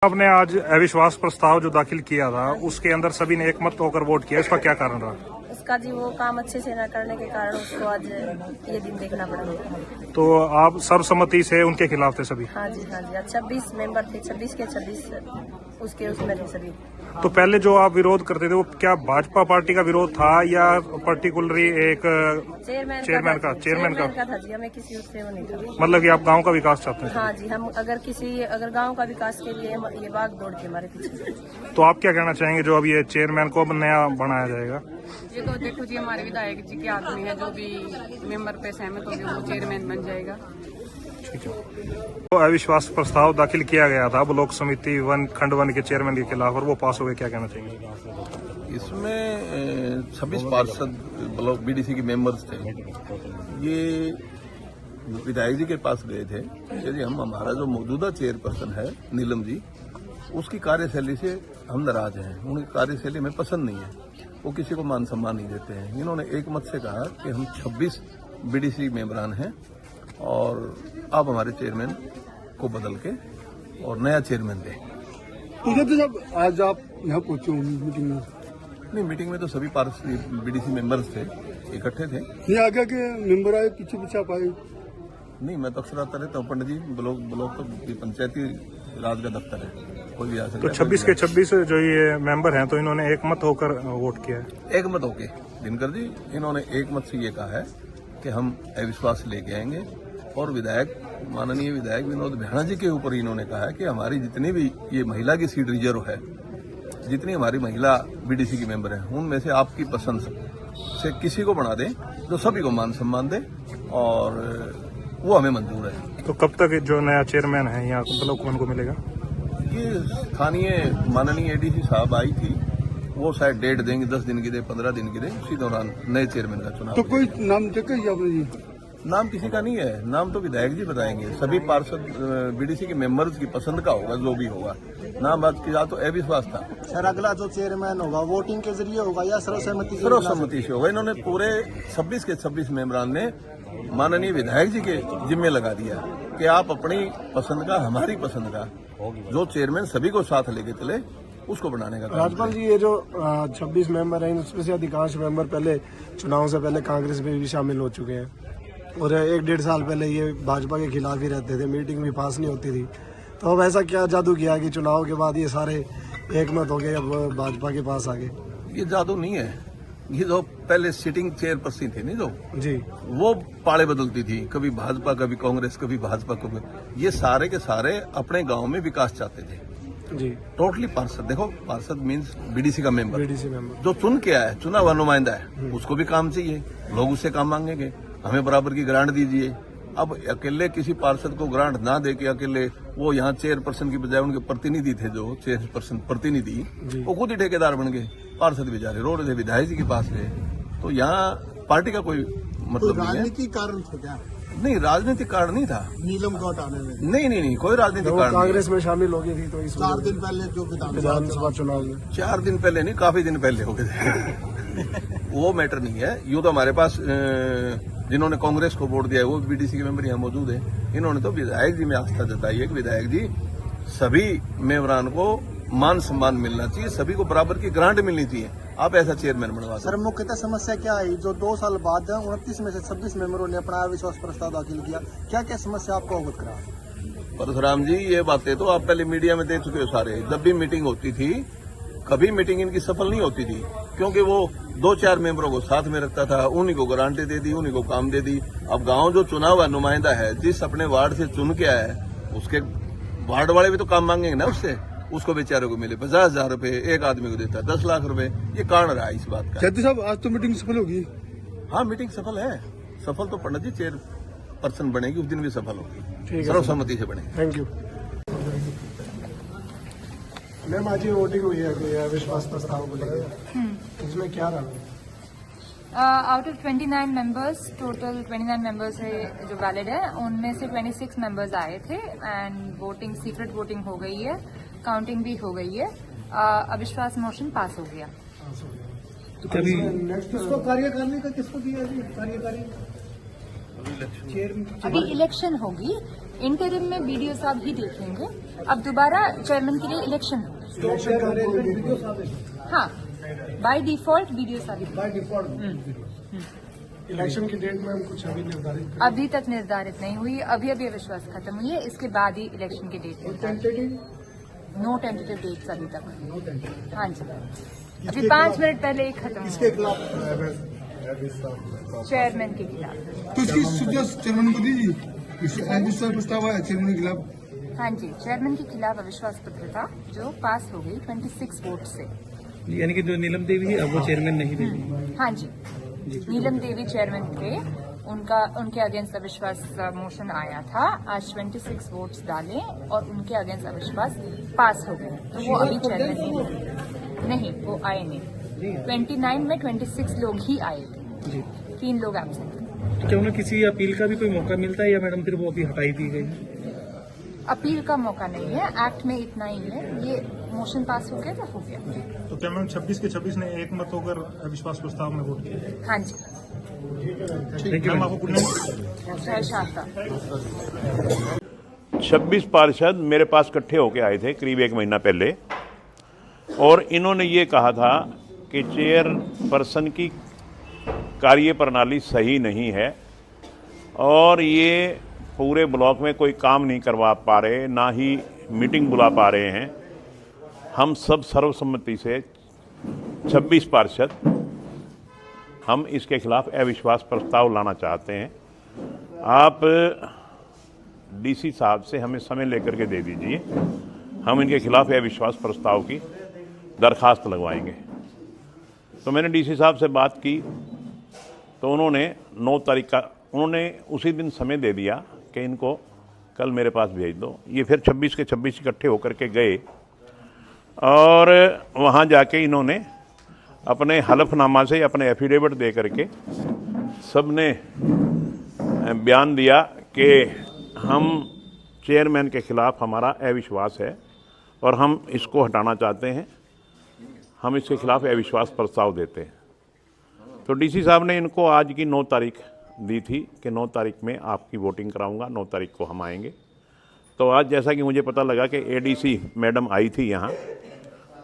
आपने आज अविश्वास प्रस्ताव जो दाखिल किया था उसके अंदर सभी ने एकमत होकर वोट किया, इसका क्या कारण रहा? उसका जी वो काम अच्छे से न करने के कारण उसको आज ये दिन देखना पड़ा। तो आप सर्वसम्मति से उनके खिलाफ थे सभी? हाँ जी 26 मेंबर थे, 26 के 26 उसके उसमें थे सभी। तो पहले जो आप विरोध करते थे वो क्या भाजपा पार्टी का विरोध था या पर्टिकुलरली एक चेयरमैन का था जी, हमें किसी उससे वो नहीं था। मतलब कि आप गांव का विकास चाहते हैं? हाँ जी, हम अगर गांव का विकास के लिए ये भाग दौड़ के हमारे पीछे। तो आप क्या कहना चाहेंगे जो अब ये चेयरमैन को अब नया बनाया जाएगा? ये तो देखो जी, हमारे विधायक जी के आदमी है, जो भी मेंबर पे सहमत हो गया वो चेयरमैन बन जाएगा। ठीक है। तो अविश्वास प्रस्ताव दाखिल किया गया था ब्लॉक समिति खंड 1 के चेयरमैन के खिलाफ और वो पास हो गए, क्या कहना चाहिए? इसमें 26 पार्षद ब्लॉक बीडीसी के मेंबर्स थे। ये विधायक जी के पास गए थे कि हमारा जो मौजूदा चेयरपर्सन है नीलम जी, उसकी कार्यशैली से हम नाराज हैं, उनकी कार्यशैली हमें पसंद नहीं है, वो किसी को मान सम्मान नहीं देते हैं। इन्होंने एक मत से कहा कि हम 26 बीडीसी मेंबरान हैं और आप हमारे चेयरमैन को बदल के और नया चेयरमैन दें। तो जब आज आप यहाँ पहुंचे मीटिंग में? नहीं, मीटिंग में तो सभी बीडीसी मेंबर्स थे, इकट्ठे थे। नहीं, आगे के मेंबर आए, पीछे पीछे आप आए? नहीं, मैं तो अक्सर आता रहता हूँ पंडित जी। ब्लॉक तो पंचायती राज का दफ्तर है, कोई भी आ सकता है। तो 26 के 26 जो ये मेंबर हैं तो इन्होंने एकमत होकर वोट किया है? एकमत होके दिनकर जी, इन्होंने एक मत से ये कहा है कि हम अविश्वास लेके आएंगे और माननीय विधायक विनोद भैणा जी के ऊपर इन्होंने कहा है कि हमारी जितनी भी ये महिला की सीट रिजर्व है, जितनी हमारी महिला बीडीसी की मेंबर है, उनमें से आपकी पसंद से किसी को बना दें जो सभी को मान सम्मान दे, और वो हमें मंजूर है। तो कब तक जो नया चेयरमैन है यहाँ ब्लॉक 1 को मिलेगा? ये स्थानीय माननीय एडीसी साहब आई थी, वो शायद डेट देंगे, 10 दिन की दे, 15 दिन की दे, उसी दौरान नए चेयरमैन का चुनाव। तो कोई नाम देखा आपने जी? नाम किसी का नहीं है, नाम तो विधायक जी बताएंगे। सभी पार्षद बीडीसी के मेंबर्स की पसंद का होगा, जो भी होगा। नाम बात की जाए तो अविश्वास था। सर, अगला जो चेयरमैन होगा वोटिंग के जरिए होगा या सर्वसम्मति से होगा? इन्होंने पूरे 26 के 26 मेंबरान ने माननीय विधायक जी के जिम्मे लगा दिया कि आप अपनी पसंद का, हमारी पसंद का जो चेयरमैन सभी को साथ लेके चले, उसको बनाने का काम। राज्यपाल जी, ये जो 26 मेंबर हैं उसमें से अधिकांश मेंबर पहले चुनाव से पहले कांग्रेस में भी शामिल हो चुके हैं और 1-1.5 साल पहले ये भाजपा के खिलाफ ही रहते थे, मीटिंग भी पास नहीं होती थी। तो अब ऐसा क्या जादू किया कि चुनाव के बाद ये सारे एकमत हो गए, अब भाजपा के पास आ गए? ये जादू नहीं है, ये जो पहले सिटिंग चेयरपर्सन थी नहीं जो जी, वो पाले बदलती थी, कभी भाजपा कभी कांग्रेस कभी भाजपा कभी, ये सारे के सारे अपने गांव में विकास चाहते थे जी। टोटली पार्षद, देखो पार्षद मीन्स बीडीसी का मेंबर, बीडीसी मेंबर जो चुन के आया, चुना हुआ नुमाइंदा है, उसको भी काम चाहिए, लोग उससे काम मांगेंगे, हमें बराबर की ग्रांट दीजिए। अब अकेले किसी पार्षद को ग्रांट ना दे के अकेले वो यहाँ चेयरपर्सन की बजाय उनके प्रतिनिधि थे, जो चेयरपर्सन प्रतिनिधि, वो खुद ही ठेकेदार बन गए। पार्षद बेचारे रो रहे थे, विधायक जी के पास गए। तो यहाँ पार्टी का कोई मतलब नहीं है। राजनीतिक कारण था क्या? नहीं, राजनीतिक कारण नहीं था। नीलम को हटाने में नहीं, कोई राजनीतिक कारण नहीं। कांग्रेस में शामिल हो गई थी तो इस 4 दिन पहले जो विधानसभा चुनाव में 4 दिन पहले नहीं, काफी दिन पहले हो गए थे। वो मैटर नहीं है। यूं तो हमारे पास जिन्होंने कांग्रेस को वोट दिया है वो बीडीसी के मेंबर यहाँ मौजूद है। इन्होंने तो विधायक जी में आस्था जताई है कि विधायक जी, सभी मेंबरान को मान सम्मान मिलना चाहिए, सभी को बराबर की ग्रांट मिलनी चाहिए, आप ऐसा चेयरमैन बनवा। सर, मुख्यतः समस्या क्या आई? जो 2 साल बाद 29 में से 26 मेंबरों ने अपना अविश्वास प्रस्ताव दाखिल किया, क्या समस्या आपको अवगत करा? परशुराम जी, ये बातें तो आप पहले मीडिया में देख चुके हो सारे। जब भी मीटिंग होती थी, कभी मीटिंग इनकी सफल नहीं होती थी, क्योंकि वो 2-4 मेंबरों को साथ में रखता था, उन्हीं को गारंटी दे दी, उन्हीं को काम दे दी। अब गांव जो चुना हुआ नुमाइंदा है, जिस अपने वार्ड से चुन के आया है, उसके वार्ड वाले भी तो काम मांगेंगे ना उससे। उसको बेचारे को मिले 50,000 रुपए, एक आदमी को देता 10 लाख रुपए। ये कारण रहा इस बात का। जैदी साहब, आज तो मीटिंग सफल होगी? हाँ, मीटिंग सफल है। सफल तो पंडित जी चेयरपर्सन बनेगी, उस दिन भी सफल होगी, सर्वसम्मति से बनेगी। Thank you ma'am. आज ये वोटिंग हुई है अविश्वास प्रस्ताव को लेकर, इसमें क्या रहा? Out of 29 members, total 29 members है जो वैलिड है, उनमें से 26 मेंबर्स आए थे एंड वोटिंग, सीक्रेट वोटिंग हो गई है, काउंटिंग भी हो गई है, अविश्वास मोशन पास हो गया। तो कभी नेक्स्ट इसको कार्यकारिणी का किसको दिया जी? कार्यकारी अभी इलेक्शन होगी, इंटरिम में बीडीओ साहब ही देखेंगे। अब दोबारा चेयरमैन के लिए इलेक्शन होगा। हाँ, बाय डिफॉल्ट बीडीओ साहब। इलेक्शन की डेट में हम कुछ अभी निर्धारित अभी तक निर्धारित नहीं हुई, अभी अविश्वास खत्म हुई है, इसके बाद ही इलेक्शन की डेट। नो टेंटेटिव डेट्स अभी तक। हाँ जी, अभी 5 मिनट पहले ही खत्म हुआ। चेयरमैन के खिलाफ। तो इसकी सूचना चेयरमैन को दीजिए, अविश्वास प्रस्ताव आया चेयरमैन के खिलाफ। हाँ जी, चेयरमैन के खिलाफ अविश्वास पत्र था जो पास हो गई 26 वोट से। यानी कि जो नीलम देवी है अब वो चेयरमैन नहीं रहेगी। हाँ जी, नीलम देवी चेयरमैन थे, उनके अगेंस्ट अविश्वास मोशन आया था। आज 26 वोट्स डाले और उनके अगेंस्ट अविश्वास पास हो गए, तो वो अभी चेयरमैन नहीं, वो आए नहीं। 29 में 26 लोग ही आए थे, 3 लोग एब्सेंट थे। तो क्या उन्हें किसी अपील का भी कोई मौका मिलता है या मैडम फिर वो अभी हटाई दी गई? अपील का मौका नहीं है, एक्ट में इतना ही है, ये मोशन पास हो गया तो हो गया। तो क्या मैम 26 के 26 ने एक मत होकर अविश्वास प्रस्ताव में वोट किया? हाँ जी, मैम आपको गुड नाइट। जय शारदा। 26 पार्षद मेरे पास इकट्ठे होके आए थे करीब 1 महीना पहले, और इन्होंने ये कहा था कि चेयरपर्सन की कार्य प्रणाली सही नहीं है और ये पूरे ब्लॉक में कोई काम नहीं करवा पा रहे, ना ही मीटिंग बुला पा रहे हैं। हम सब सर्वसम्मति से 26 पार्षद हम इसके खिलाफ अविश्वास प्रस्ताव लाना चाहते हैं। आप डीसी साहब से हमें समय लेकर के दे दीजिए, हम इनके खिलाफ अविश्वास प्रस्ताव की दरखास्त लगवाएंगे। तो मैंने डीसी साहब से बात की तो उन्होंने 9 तारीख का उसी दिन समय दे दिया कि इनको कल मेरे पास भेज दो। ये फिर 26 के 26 इकट्ठे होकर के गए और वहाँ जाके इन्होंने अपने हलफनामा से अपने एफिडेविट दे करके सब ने बयान दिया कि हम चेयरमैन के खिलाफ हमारा अविश्वास है और हम इसको हटाना चाहते हैं, हम इसके खिलाफ अविश्वास प्रस्ताव देते हैं। तो डीसी साहब ने इनको आज की 9 तारीख दी थी कि 9 तारीख में आपकी वोटिंग कराऊंगा, 9 तारीख को हम आएंगे। तो आज जैसा कि मुझे पता लगा कि एडीसी मैडम आई थी यहाँ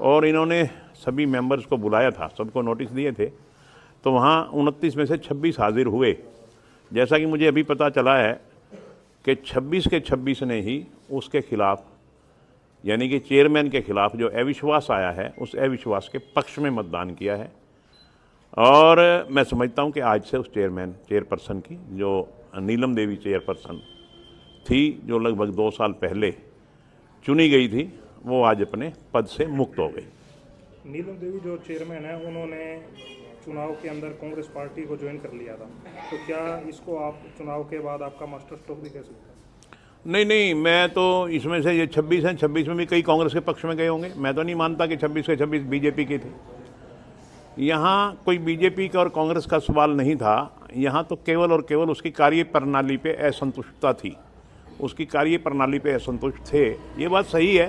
और इन्होंने सभी मेंबर्स को बुलाया था, सबको नोटिस दिए थे, तो वहाँ 29 में से 26 हाजिर हुए। जैसा कि मुझे अभी पता चला है कि 26 के 26 ने ही उसके खिलाफ, यानी कि चेयरमैन के खिलाफ जो अविश्वास आया है उस अविश्वास के पक्ष में मतदान किया है। और मैं समझता हूं कि आज से उस चेयरपर्सन की, जो नीलम देवी चेयरपर्सन थी, जो लगभग 2 साल पहले चुनी गई थी, वो आज अपने पद से मुक्त हो गई। नीलम देवी जो चेयरमैन है, उन्होंने चुनाव के अंदर कांग्रेस पार्टी को ज्वाइन कर लिया था, तो क्या इसको आप चुनाव के बाद आपका मास्टर स्ट्रोक भी कह सकते हैं? नहीं, मैं तो इसमें से ये 26 हैं, 26 में भी कई कांग्रेस के पक्ष में गए होंगे। मैं तो नहीं मानता कि 26 के 26 बीजेपी के थे। यहाँ कोई बीजेपी का और कांग्रेस का सवाल नहीं था, यहाँ तो केवल और केवल उसकी कार्य प्रणाली पे असंतुष्टता थी, उसकी कार्य प्रणाली पे असंतुष्ट थे। ये बात सही है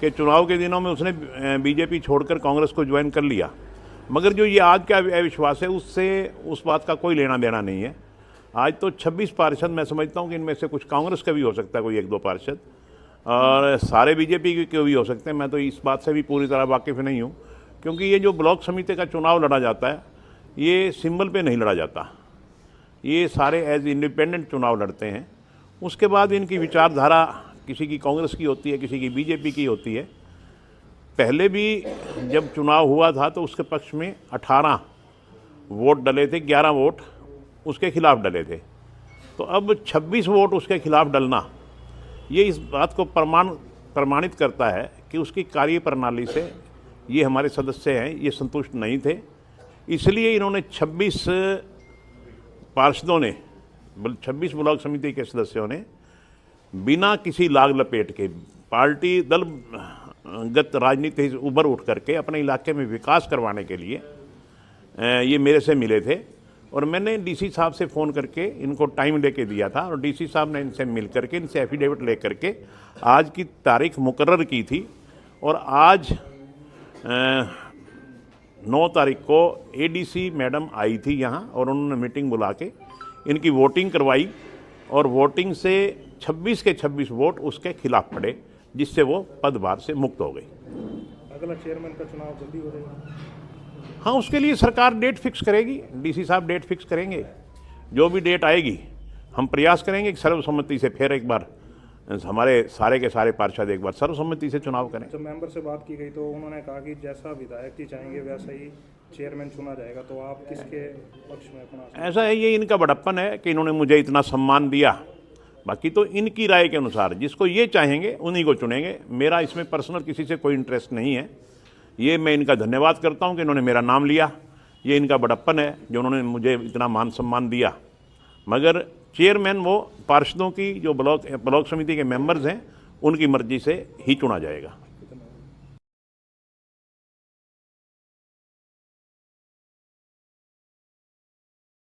कि चुनाव के दिनों में उसने बीजेपी छोड़कर कांग्रेस को ज्वाइन कर लिया, मगर जो ये आज का अविश्वास है उससे उस बात का कोई लेना देना नहीं है। आज तो 26 पार्षद, मैं समझता हूँ कि इनमें से कुछ कांग्रेस का भी हो सकता है, कोई 1-2 पार्षद, और सारे बीजेपी के भी हो सकते हैं। मैं तो इस बात से भी पूरी तरह वाकिफ़ नहीं हूँ, क्योंकि ये जो ब्लॉक समिति का चुनाव लड़ा जाता है ये सिंबल पे नहीं लड़ा जाता, ये सारे एज इंडिपेंडेंट चुनाव लड़ते हैं। उसके बाद इनकी विचारधारा किसी की कांग्रेस की होती है, किसी की बीजेपी की होती है। पहले भी जब चुनाव हुआ था तो उसके पक्ष में 18 वोट डले थे, 11 वोट उसके खिलाफ डले थे। तो अब 26 वोट उसके खिलाफ डलना, ये इस बात को प्रमाणित करता है कि उसकी कार्य प्रणाली से ये हमारे सदस्य हैं, ये संतुष्ट नहीं थे। इसलिए इन्होंने 26 पार्षदों ने, 26 ब्लॉक समिति के सदस्यों ने बिना किसी लाग लपेट के, पार्टी दलगत राजनीति से उभर उठ करके अपने इलाके में विकास करवाने के लिए ये मेरे से मिले थे। और मैंने डीसी साहब से फ़ोन करके इनको टाइम लेके दिया था और डीसी साहब ने इनसे मिल करके, इनसे एफिडेविट ले करके आज की तारीख मुकर्रर की थी। और आज 9 तारीख को एडीसी मैडम आई थी यहाँ और उन्होंने मीटिंग बुला के इनकी वोटिंग करवाई और वोटिंग से 26 के 26 वोट उसके खिलाफ पड़े, जिससे वो पदभार से मुक्त हो गई। अगला चेयरमैन का चुनाव जल्दी हो जाएगा? हाँ, उसके लिए सरकार डेट फिक्स करेगी, डीसी साहब डेट फिक्स करेंगे। जो भी डेट आएगी हम प्रयास करेंगे कि सर्वसम्मति से फिर एक बार हमारे सारे के सारे पार्षद एक बार सर्वसम्मति से चुनाव करें। जब मेंबर से बात की गई तो उन्होंने कहा कि जैसा विधायक जी चाहेंगे वैसा ही चेयरमैन चुना जाएगा, तो आप किसके पक्ष में अपना? ऐसा है, ये इनका बड़प्पन है कि इन्होंने मुझे इतना सम्मान दिया। बाकी तो इनकी राय के अनुसार जिसको ये चाहेंगे उन्हीं को चुनेंगे। मेरा इसमें पर्सनल किसी से कोई इंटरेस्ट नहीं है। ये मैं इनका धन्यवाद करता हूँ कि इन्होंने मेरा नाम लिया। ये इनका बड़प्पन है जो उन्होंने मुझे इतना मान सम्मान दिया। मगर चेयरमैन वो पार्षदों की जो ब्लॉक समिति के मेंबर्स हैं उनकी मर्जी से ही चुना जाएगा।